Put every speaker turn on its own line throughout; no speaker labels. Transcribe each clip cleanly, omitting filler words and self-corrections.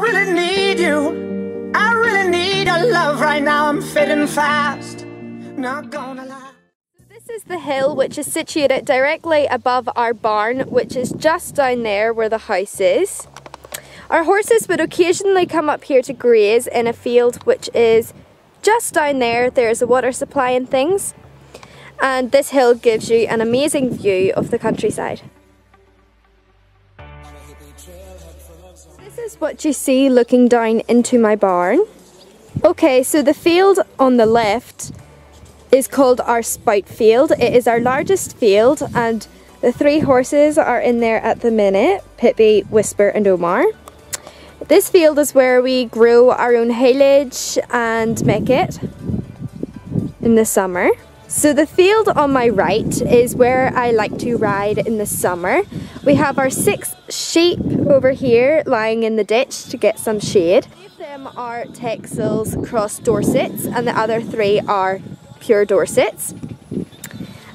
really need you. I really need your love right now. I'm fading fast. Not gonna lie.
This is the hill which is situated directly above our barn, which is just down there where the house is. Our horses would occasionally come up here to graze in a field which is just down there. There's a water supply and things. And this hill gives you an amazing view of the countryside. This is what you see looking down into my barn. Okay, so the field on the left is called our spout field. It is our largest field and the 3 horses are in there at the minute, Pippi, Whisper and Omar. This field is where we grow our own haylage and make it in the summer. So the field on my right is where I like to ride in the summer. We have our 6 sheep over here lying in the ditch to get some shade. 3 of them are Texels cross Dorsets and the other 3 are pure Dorsets.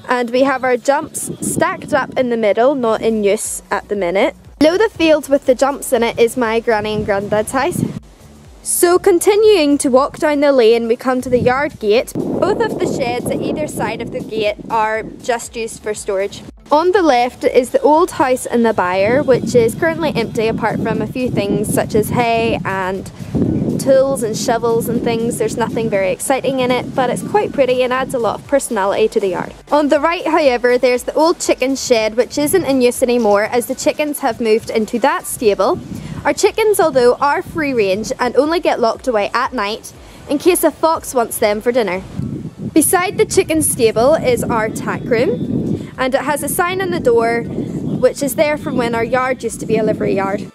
And we have our jumps stacked up in the middle, not in use at the minute. Below the field with the jumps in it is my granny and granddad's house. So continuing to walk down the lane, we come to the yard gate. Both of the sheds at either side of the gate are just used for storage. On the left is the old house in the byre, which is currently empty apart from a few things such as hay and tools and shovels and things. There's nothing very exciting in it, but it's quite pretty and adds a lot of personality to the yard. On the right, however, there's the old chicken shed, which isn't in use anymore as the chickens have moved into that stable. Our chickens, although, are free range and only get locked away at night in case a fox wants them for dinner. Beside the chicken stable is our tack room, and it has a sign on the door which is there from when our yard used to be a livery yard.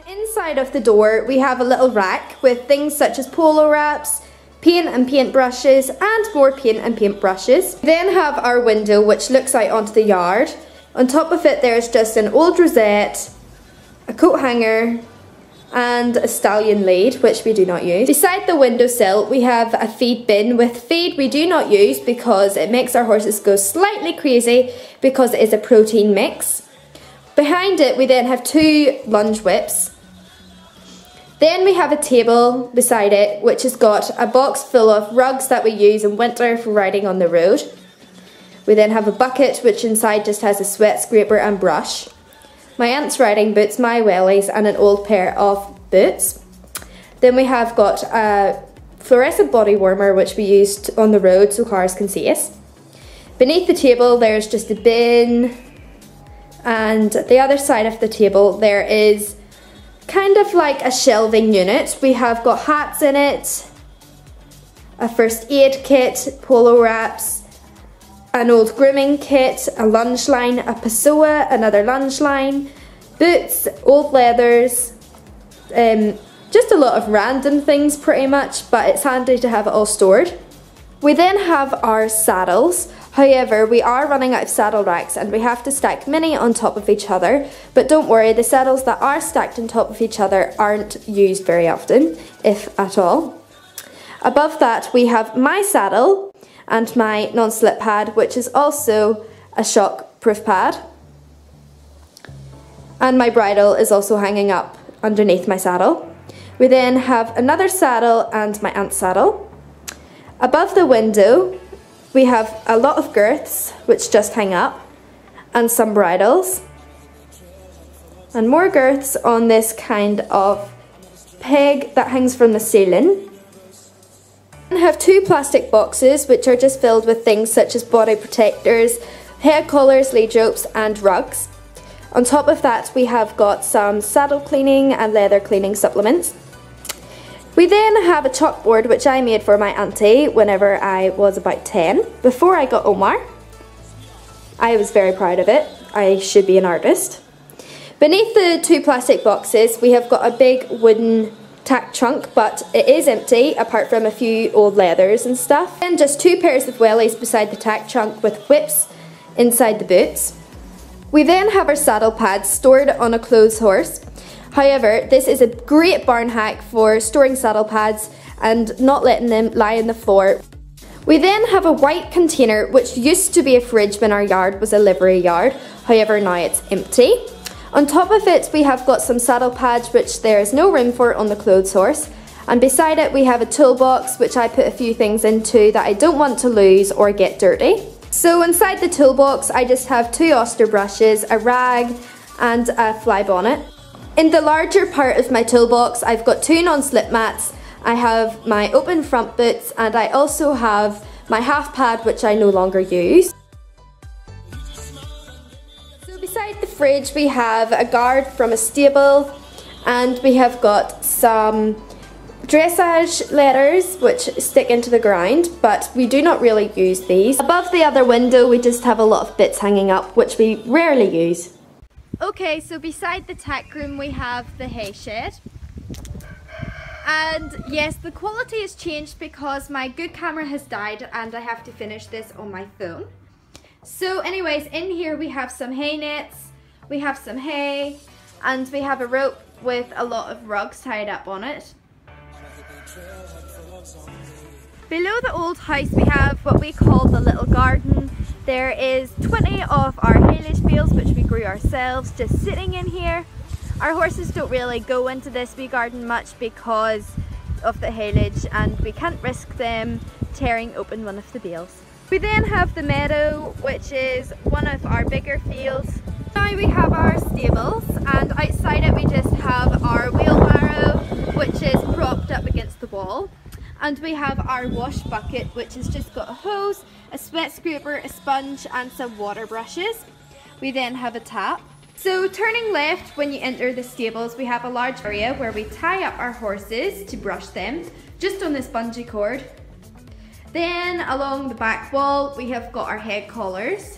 Inside of the door we have a little rack with things such as polo wraps, paint and paint brushes and more paint and paint brushes. We then have our window which looks out onto the yard. On top of it there's just an old rosette, a coat hanger and a stallion lead which we do not use. Beside the windowsill we have a feed bin with feed we do not use because it makes our horses go slightly crazy because it is a protein mix. Behind it we then have 2 lunge whips. Then we have a table beside it which has got a box full of rugs that we use in winter for riding on the road. We then have a bucket which inside just has a sweat scraper and brush. My aunt's riding boots, my wellies and an old pair of boots. Then we have got a fluorescent body warmer which we used on the road so cars can see us. Beneath the table there's just a bin, and at the other side of the table there is kind of like a shelving unit. We have got hats in it, a first aid kit, polo wraps, an old grooming kit, a lunge line, a Pessoa, another lunge line, boots, old leathers, just a lot of random things pretty much, but it's handy to have it all stored. We then have our saddles. However, we are running out of saddle racks and we have to stack many on top of each other, but don't worry, the saddles that are stacked on top of each other aren't used very often, if at all. Above that we have my saddle and my non-slip pad, which is also a shock-proof pad. And my bridle is also hanging up underneath my saddle. We then have another saddle and my aunt's saddle. Above the window, we have a lot of girths, which just hang up, and some bridles. And more girths on this kind of peg that hangs from the ceiling. I have 2 plastic boxes which are just filled with things such as body protectors, head collars, lead ropes and rugs. On top of that we have got some saddle cleaning and leather cleaning supplements. We then have a chalkboard which I made for my auntie whenever I was about 10, before I got Omar. I was very proud of it. I should be an artist. Beneath the 2 plastic boxes we have got a big wooden tack trunk, but it is empty apart from a few old leathers and stuff. And just 2 pairs of wellies beside the tack trunk with whips inside the boots. We then have our saddle pads stored on a clothes horse. However, this is a great barn hack for storing saddle pads and not letting them lie on the floor. We then have a white container which used to be a fridge when our yard was a livery yard, however now it's empty. On top of it we have got some saddle pads which there is no room for on the clothes horse, and beside it we have a toolbox which I put a few things into that I don't want to lose or get dirty. So inside the toolbox I just have 2 oyster brushes, a rag and a fly bonnet. In the larger part of my toolbox I've got 2 non-slip mats, I have my open front boots, and I also have my half pad which I no longer use. So beside the fridge we have a guard from a stable, and we have got some dressage letters which stick into the ground, but we do not really use these. Above the other window we just have a lot of bits hanging up which we rarely use. Okay, so beside the tack room we have the hay shed. And yes, the quality has changed because my good camera has died and I have to finish this on my phone. So anyways, in here we have some hay nets, we have some hay, and we have a rope with a lot of rugs tied up on it. Below the old house we have what we call the little garden. There is 20 of our haylage bales which we grew ourselves just sitting in here. Our horses don't really go into this wee garden much because of the haylage, and we can't risk them tearing open one of the bales. We then have the meadow, which is one of our bigger fields. Now we have our stables, and outside it we just have our wheelbarrow which is propped up against the wall. And we have our wash bucket which has just got a hose, a sweat scraper, a sponge and some water brushes. We then have a tap. So turning left when you enter the stables we have a large area where we tie up our horses to brush them, just on this bungee cord. Then along the back wall we have got our head collars.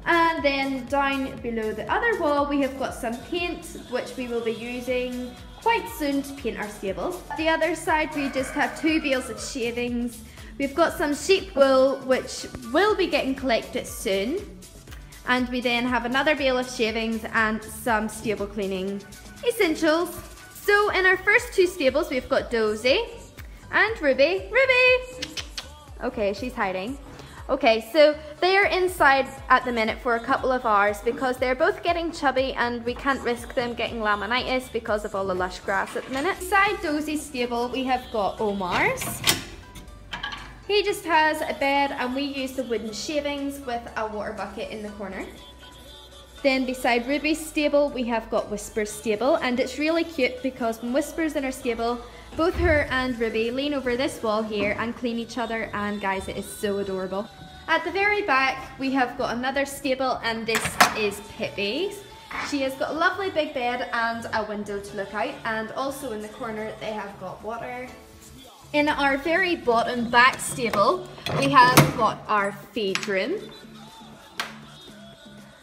And then down below the other wall we have got some paint which we will be using quite soon to paint our stables. The other side we just have 2 bales of shavings. We've got some sheep wool which will be getting collected soon. And we then have another bale of shavings and some stable cleaning essentials. So in our first 2 stables we've got Dozy and Ruby. Ruby! Okay, she's hiding. Okay, so they're inside at the minute for a couple of hours because they're both getting chubby and we can't risk them getting laminitis because of all the lush grass at the minute. Inside Dozy's stable we have got Omar's. He just has a bed and we use the wooden shavings with a water bucket in the corner. Then beside Ruby's stable we have got Whisper's stable, and it's really cute because when Whisper's in her stable, both her and Ruby lean over this wall here and clean each other, and guys, it is so adorable. At the very back we have got another stable, and this is Pippi's. She has got a lovely big bed and a window to look out, and also in the corner they have got water. In our very bottom back stable we have got our feed room.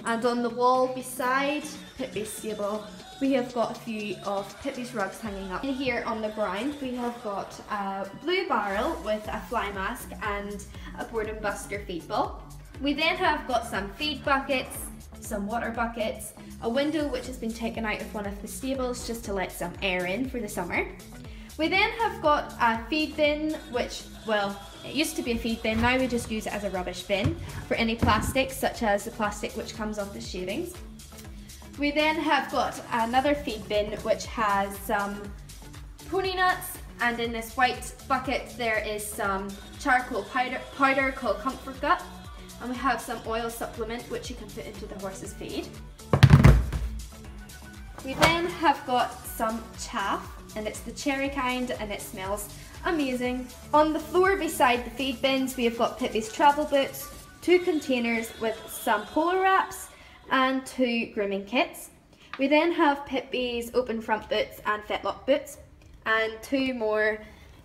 And on the wall beside Pippi's stable we have got a few of Pippi's rugs hanging up. In here on the ground we have got a blue barrel with a fly mask and a board and buster feed bowl. We then have got some feed buckets, some water buckets, a window which has been taken out of one of the stables just to let some air in for the summer. We then have got a feed bin which, well, it used to be a feed bin, now we just use it as a rubbish bin for any plastics such as the plastic which comes off the shavings. We then have got another feed bin which has some pony nuts, and in this white bucket there is some charcoal powder called Comfort Gut, and we have some oil supplement which you can put into the horse's feed. We then have got some chaff, and it's the cherry kind and it smells amazing. On the floor beside the feed bins we have got Pippi's travel boots, 2 containers with some polo wraps and 2 grooming kits. We then have Pippi's open front boots and fetlock boots, and 2 more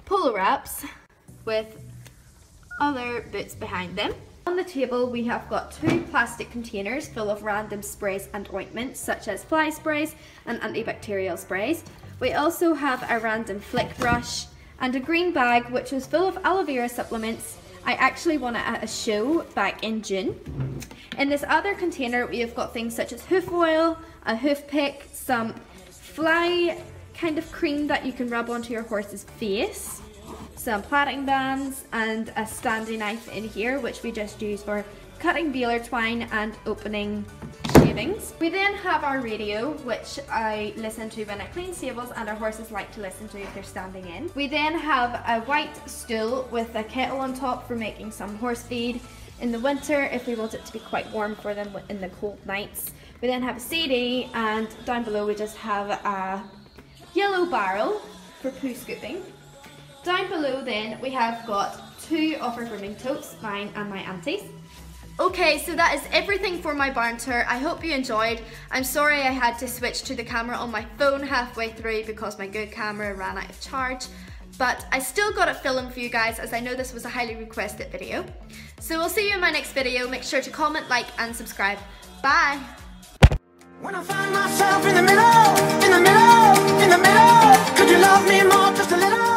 polo wraps with other boots behind them. On the table we have got 2 plastic containers full of random sprays and ointments such as fly sprays and antibacterial sprays. We also have a random flick brush and a green bag which was full of aloe vera supplements. I actually won it at a show back in June. In this other container we have got things such as hoof oil, a hoof pick, some fly kind of cream that you can rub onto your horse's face, some plaiting bands and a standy knife in here, which we just use for cutting baler twine and opening shavings. We then have our radio, which I listen to when I clean stables and our horses like to listen to if they're standing in. We then have a white stool with a kettle on top for making some horse feed in the winter if we want it to be quite warm for them in the cold nights. We then have a CD, and down below we just have a yellow barrel for poo scooping. Down below then we have got two of our grooming totes, mine and my auntie's. Okay, so that is everything for my barn tour. I hope you enjoyed. I'm sorry I had to switch to the camera on my phone halfway through because my good camera ran out of charge, but I still got it filmed for you guys as I know this was a highly requested video. So we'll see you in my next video. Make sure to comment, like and subscribe. Bye!
When I find myself in the middle, could you love me more just a little?